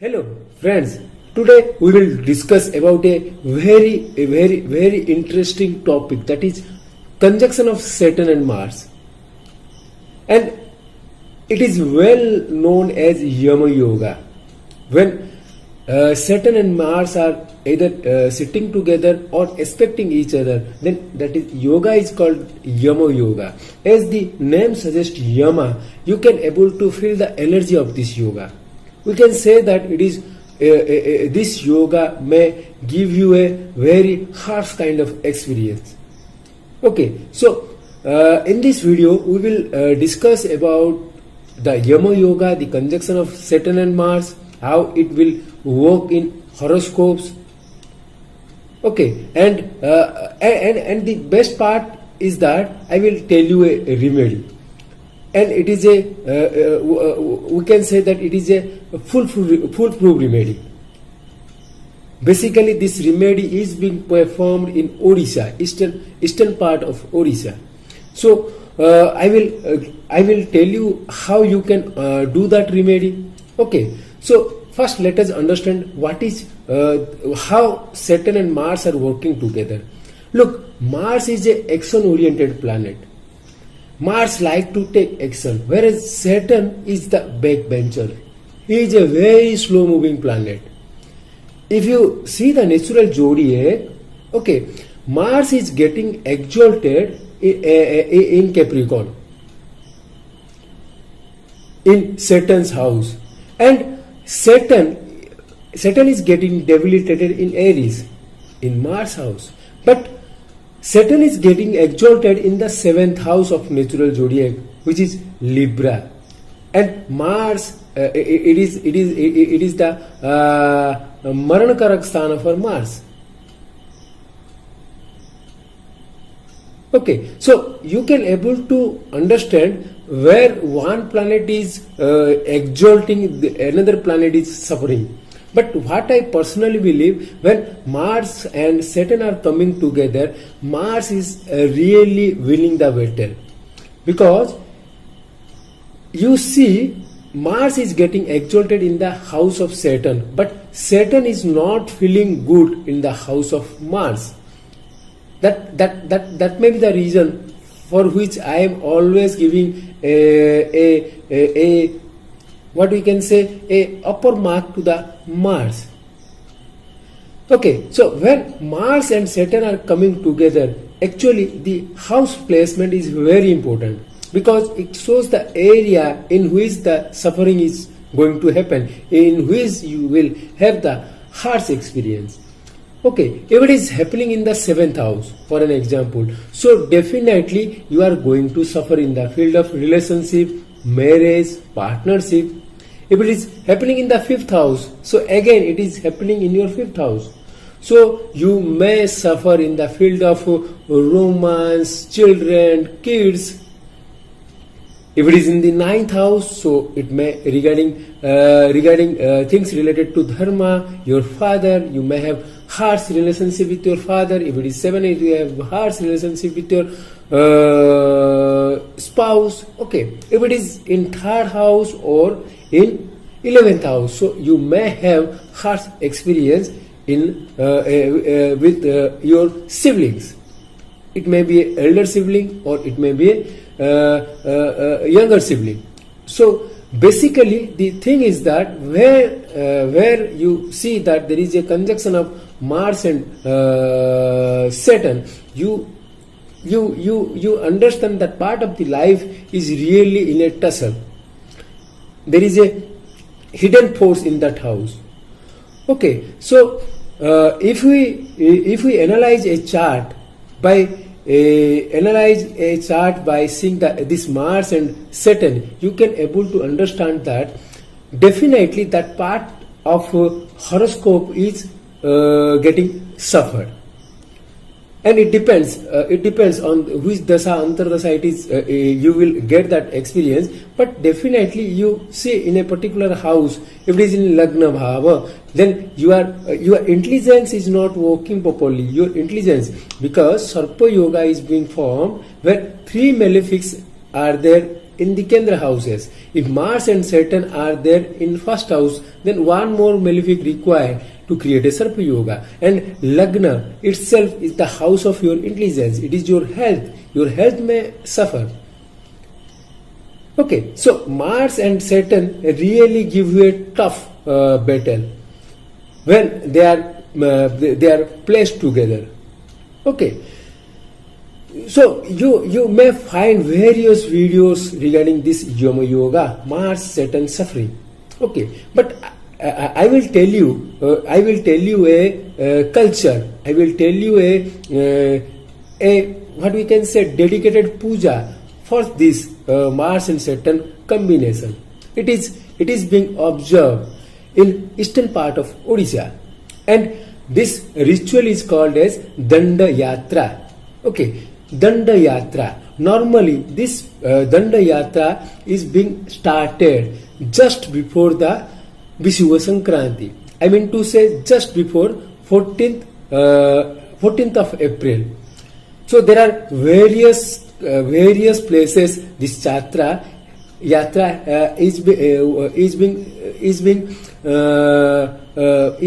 Hello friends, today we will discuss about a very interesting topic, that is conjunction of Saturn and Mars, and it is well known as Yama Yoga. When Saturn and Mars are either sitting together or expecting each other, then that is yoga is called Yama Yoga. As the name suggests, Yama, you can able to feel the energy of this yoga. We can say that it is this yoga may give you a very harsh kind of experience. Okay, so in this video we will discuss about the Yama Yoga, the conjunction of Saturn and Mars, how it will work in horoscopes. Okay, and the best part is that I will tell you a remedy. And it is we can say that it is a foolproof remedy. Basically, this remedy is being performed in Odisha, eastern part of Odisha. So I will tell you how you can do that remedy. Okay. So first, let us understand what is how Saturn and Mars are working together. Look, Mars is a action-oriented planet. Mars like to take action, whereas Saturn is the backbencher. He is a very slow moving planet. If you see the natural zodiac, okay, Mars is getting exalted in Capricorn, in Saturn's house, and Saturn is getting debilitated in Aries, in Mars' house. But Saturn is getting exalted in the 7th house of natural zodiac, which is Libra, and Mars it is the Maranakarak sthana for Mars. Okay, so you can able to understand where one planet is exalting, another planet is suffering. But what I personally believe, when Mars and Saturn are coming together, Mars is really winning the battle. Because you see, Mars is getting exalted in the house of Saturn, but Saturn is not feeling good in the house of Mars. That may be the reason for which I am always giving a what we can say, a upper mark to the Mars. Okay, so when Mars and Saturn are coming together, actually the house placement is very important, because it shows the area in which the suffering is going to happen, in which you will have the harsh experience. Okay, if it is happening in the 7th house, for an example, so definitely you are going to suffer in the field of relationship, marriage, partnership. If it is happening in the 5th house, so again it is happening in your 5th house. So you may suffer in the field of romance, children, kids. If it is in the 9th house, so it may regarding things related to dharma, your father, you may have harsh relationship with your father. If it is 7, you have harsh relationship with your spouse. Okay, if it is in 3rd house or in 11th house, so you may have harsh experience in with your siblings. It may be an elder sibling or it may be a younger sibling. So basically the thing is that where you see that there is a conjunction of Mars and Saturn, you understand that part of the life is really in a tussle. There is a hidden force in that house. Okay, so if we analyze a chart by seeing this Mars and Saturn, you can able to understand that definitely that part of horoscope is getting suffered. And it depends on which dasha antardasha it is, you will get that experience. But definitely you see in a particular house, if it is in lagna bhava, then your intelligence is not working properly. Your intelligence, because sarpa yoga is being formed where 3 malefics are there in the Kendra houses. If Mars and Saturn are there in first house, then one more malefic required to create a Sarpa Yoga. And Lagna itself is the house of your intelligence. It is your health. Your health may suffer. Okay, so Mars and Saturn really give you a tough battle when they are placed together. Okay, so you may find various videos regarding this Yama Yoga, Mars Saturn suffering. Okay, but I will tell you a culture. I will tell you a what we can say dedicated puja for this Mars and Saturn combination. It is being observed in eastern part of Odisha, and this ritual is called as Danda Yatra. Okay, Danda Yatra. Normally, this Danda Yatra is being started just before the Vishuva Sankranti. I mean to say just before 14th of April. So there are various places this yatra is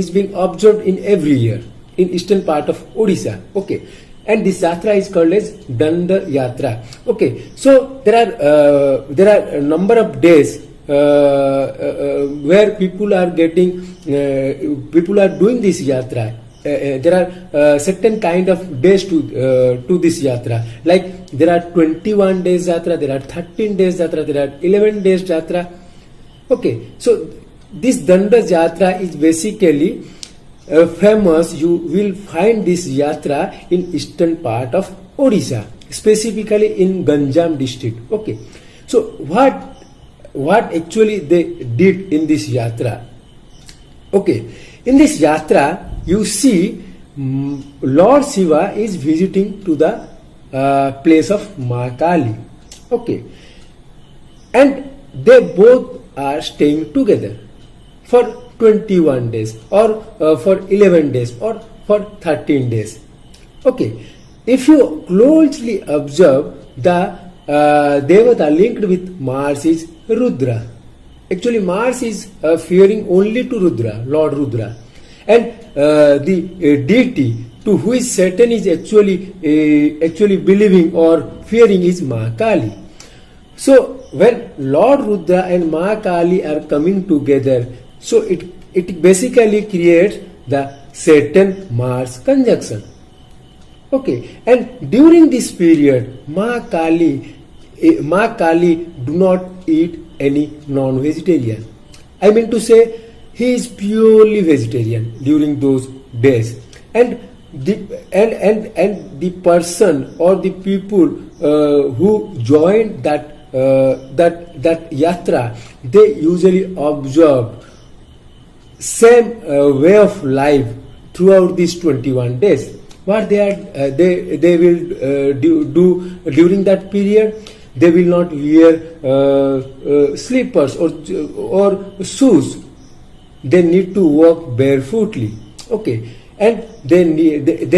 being observed in every year in eastern part of Odisha. Okay, and this yatra is called as Danda Yatra. Okay, so there are a number of days where people are doing this yatra. There are certain kind of days to this yatra. Like there are 21 days yatra, there are 13 days yatra, there are 11 days yatra. Okay, so this Danda Yatra is basically famous. You will find this yatra in eastern part of Odisha, specifically in Ganjam district. Okay, so what actually they did in this yatra? Okay, in this yatra you see Lord Shiva is visiting to the place of Ma Kali. Okay, and they both are staying together for 21 days or for 11 days or for 13 days. Okay, if you closely observe, the Devata linked with Mars is Rudra. Actually, Mars is fearing only to Rudra, Lord Rudra, and the deity to which Saturn is actually believing or fearing is Ma Kali. So when Lord Rudra and Ma Kali are coming together, so it basically creates the Saturn-Mars conjunction. Okay, and during this period, Ma Kali do not eat any non-vegetarian. I mean to say, he is purely vegetarian during those days, and the person or the people who joined that yatra, they usually observe same way of life throughout these 21 days. What they will do during that period? They will not wear slippers or shoes. They need to walk barefootly. Okay, and they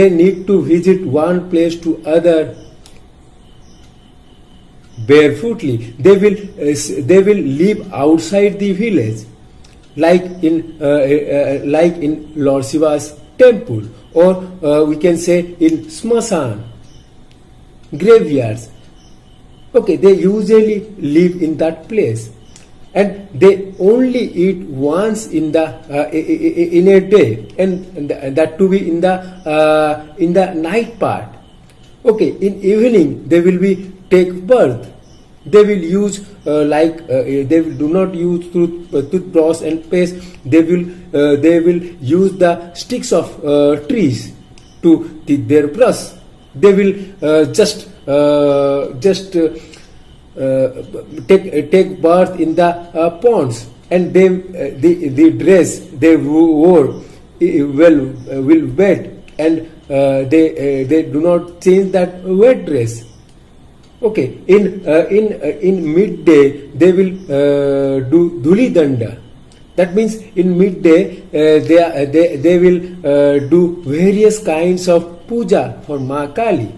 need to visit one place to other barefootly. They will live outside the village, like in Lord Shiva's temple, or we can say in smashan, graveyards. Okay, they usually live in that place, and they only eat once in a day, and that to be in the night part. Okay, in evening they will take birth. They will use they do not use toothbrush and paste. They will use the sticks of trees to their brush. They will just take bath in the ponds, and the dress they wore will wet, and they do not change that wet dress. Okay, in midday they will do Dhuli Danda. That means in midday they will do various kinds of puja for Ma Kali.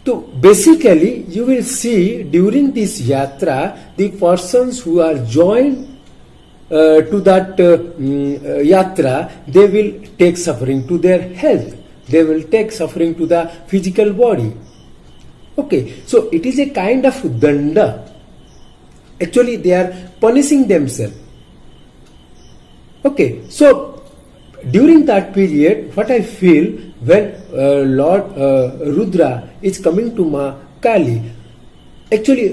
So basically, you will see during this yatra, the persons who are joined to that yatra, they will take suffering to their health. They will take suffering to the physical body. Okay, so it is a kind of danda. Actually, they are punishing themselves. Okay, so during that period, what I feel when Lord Rudra is coming to Ma Kali, actually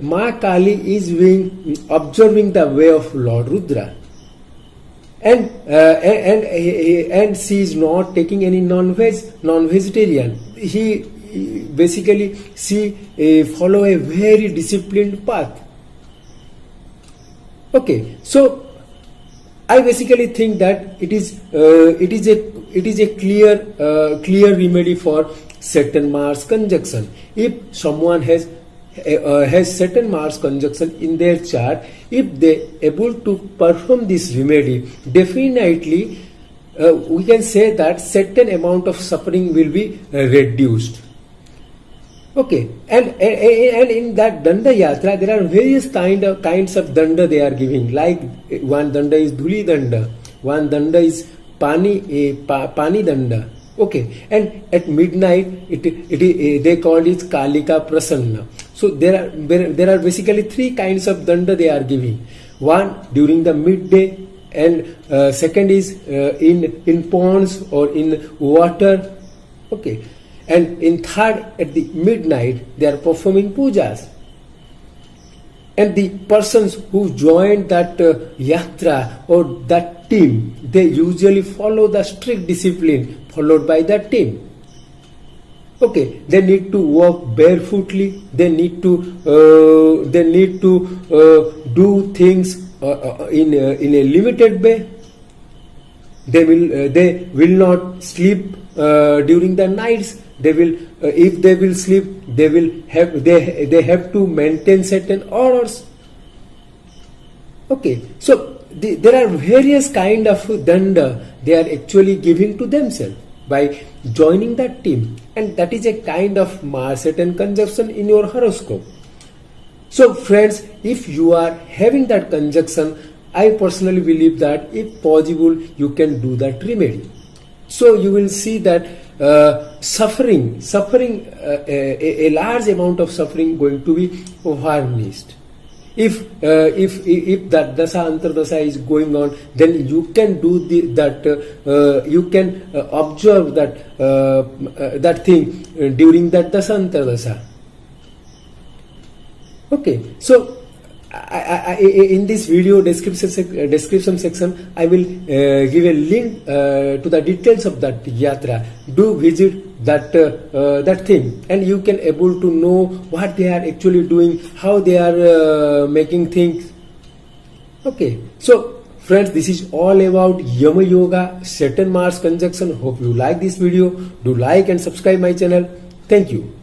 Ma Kali is observing the way of Lord Rudra, and she is not taking any non-vegetarian. She follow a very disciplined path. Okay, so I basically think that it is a clear remedy for Saturn Mars conjunction. If someone has Saturn Mars conjunction in their chart, if they able to perform this remedy, definitely we can say that certain amount of suffering will be reduced. Okay, and in that danda yatra, there are various kinds of danda they are giving. Like one danda is dhuli danda, one danda is pani danda. Okay, and at midnight they call it kalika prasanna. So there are basically three kinds of danda they are giving. One during the midday, and second is in ponds or in water. Okay. And in third, at the midnight, they are performing pujas. And the persons who joined that yatra or that team, they usually follow the strict discipline followed by that team. Okay, they need to walk barefootly. They need to do things in a limited way. They will not sleep during the nights. They will, if they will sleep, they have to maintain certain orders. Okay, so there are various kind of danda they are actually giving to themselves by joining that team, and that is a kind of Mars Saturn conjunction in your horoscope. So friends, if you are having that conjunction, I personally believe that if possible, you can do that remedy. So you will see that suffering, a large amount of suffering going to be varnished. If that dasa antardasa is going on, then you can do you can observe that thing during that dasa antardasa. Okay, so in this video description section, I will give a link to the details of that yatra. Do visit that thing, and you can able to know what they are actually doing, how they are making things. Okay, so friends, this is all about Yama Yoga Saturn Mars conjunction. Hope you like this video. Do like and subscribe my channel. Thank you.